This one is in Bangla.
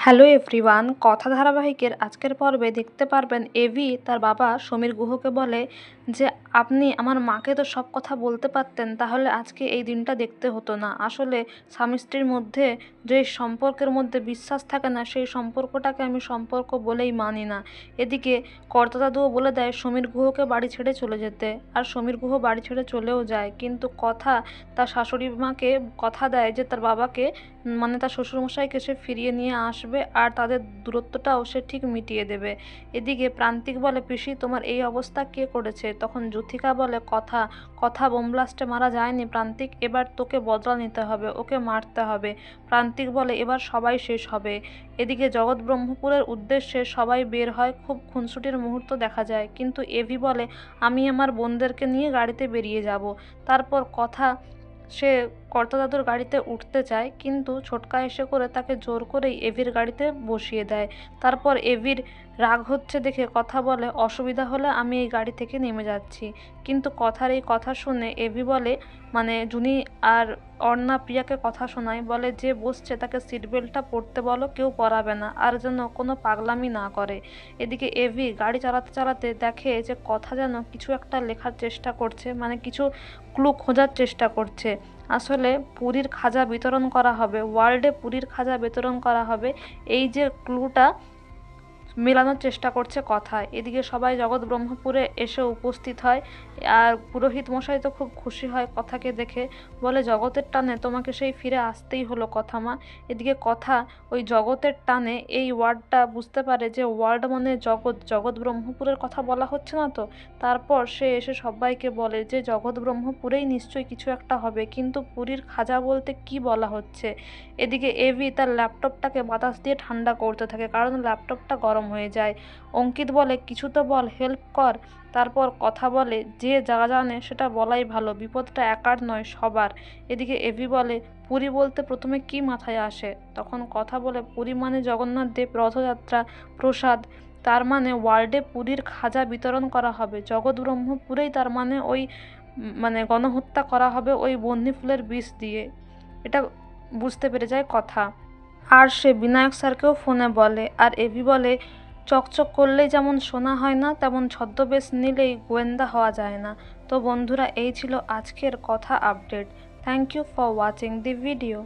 হ্যালো এভরিওয়ান, কথা ধারাবাহিকের আজকের পর্বে দেখতে পারবেন এভি তার বাবা সমীর গুহকে বলে যে আপনি আমার মাকে তো সব কথা বলতে পারতেন, তাহলে আজকে এই দিনটা দেখতে হতো না। আসলে স্বামী স্ত্রীর মধ্যে যে সম্পর্কের মধ্যে বিশ্বাস থাকে না, সেই সম্পর্কটাকে আমি সম্পর্ক বলেই মানি না। এদিকে কর্তা দাদুও বলে দেয় সমীর গুহকে বাড়ি ছেড়ে চলে যেতে, আর সমীর গুহ বাড়ি ছেড়ে চলেও যায়। কিন্তু কথা তার শাশুড়ি মাকে কথা দেয় যে তার বাবাকে মানে তার শ্বশুরমশাইকে সে ফিরিয়ে নিয়ে আসবে আর তাদের দূরত্বটাও সে ঠিক মিটিয়ে দেবে। এদিকে প্রান্তিক বলে, পিসি তোমার এই অবস্থা কে করেছে? তখন যুথিকা বলে, কথা কথা বোমব্লাস্টে মারা যায়নি প্রান্তিক, এবার তোকে বদলা নিতে হবে, ওকে মারতে হবে। প্রান্তিক বলে, এবার সবাই শেষ হবে। এদিকে জগৎ ব্রহ্মপুরের উদ্দেশ্যে সবাই বের হয়, খুব খুনসুটির মুহূর্ত দেখা যায়। কিন্তু এভি বলে, আমি আমার বোনদেরকে নিয়ে গাড়িতে বেরিয়ে যাব। তারপর কথা সে কর্তা দাদুর গাড়িতে উঠতে চায়, কিন্তু ছোটকা এসে করে তাকে জোর করেই এভির গাড়িতে বসিয়ে দেয়। তারপর এভির রাগ হচ্ছে দেখে কথা বলে, অসুবিধা হলে আমি এই গাড়ি থেকে নেমে যাচ্ছি। কিন্তু কথার এই কথা শুনে এভি বলে, মানে জুনি আর অর্ণা প্রিয়াকে কথা শোনায়, বলে যে বসছে তাকে সিট বেল্টটা পরতে বলো, কেউ পরাবে না, আর যেন কোনো পাগলামি না করে। এদিকে এভি গাড়ি চালাতে চালাতে দেখে যে কথা যেন কিছু একটা লেখার চেষ্টা করছে, মানে কিছু ক্লু খোঁজার চেষ্টা করছে। আসলে পুরীর খাজা বিতরণ করা হবে, ওয়ার্ল্ডে পুরীর খাজা বিতরণ করা হবে, এই যে ক্লুটা মেলানোর চেষ্টা করছে কথা। এদিকে সবাই জগৎ ব্রহ্মপুরে এসে উপস্থিত হয়, আর পুরোহিত মশাই তো খুব খুশি হয় কথাকে দেখে, বলে জগতের টানে তোমাকে সেই ফিরে আসতেই হলো কথা মা। এদিকে কথা ওই জগতের টানে এই ওয়ার্ডটা বুঝতে পারে যে ওয়ার্ল্ড মানে জগৎ, জগৎ ব্রহ্মপুরের কথা বলা হচ্ছে না তো। তারপর সে এসে সবাইকে বলে যে জগৎ ব্রহ্মপুরেই নিশ্চয়ই কিছু একটা হবে, কিন্তু পুরীর খাজা বলতে কি বলা হচ্ছে। এদিকে এভি তার ল্যাপটপটাকে বাতাস দিয়ে ঠান্ডা করতে থাকে, কারণ ল্যাপটপটা গরম হয়ে যায়। অঙ্কিত বলে, কিছু তো বল, হেল্প কর। তারপর কথা বলে, যে যা জানে সেটা বলাই ভালো, বিপদটা একার নয় সবার। এদিকে এভি বলে, পুরী বলতে প্রথমে কি মাথায় আসে? তখন কথা বলে, পুরী মানে জগন্নাথ দেব, রথযাত্রা, প্রসাদ, তার মানে ওয়ার্ল্ডে পুরীর খাজা বিতরণ করা হবে, জগৎ ব্রহ্মপুরেই তার মানে ওই মানে গণহত্যা করা হবে ওই বন্দি ফুলের বিষ দিয়ে। এটা বুঝতে পেরে যায় কথা, আর সে বিনায়ক স্যারকেও ফোনে বলে। আর এভি বলে, চকচক করলেই যেমন শোনা হয় না, তেমন ছদ্মবেশ নিলেই গোয়েন্দা হওয়া যায় না। তো বন্ধুরা, এই ছিল আজকের কথা update. Thank you for watching the video.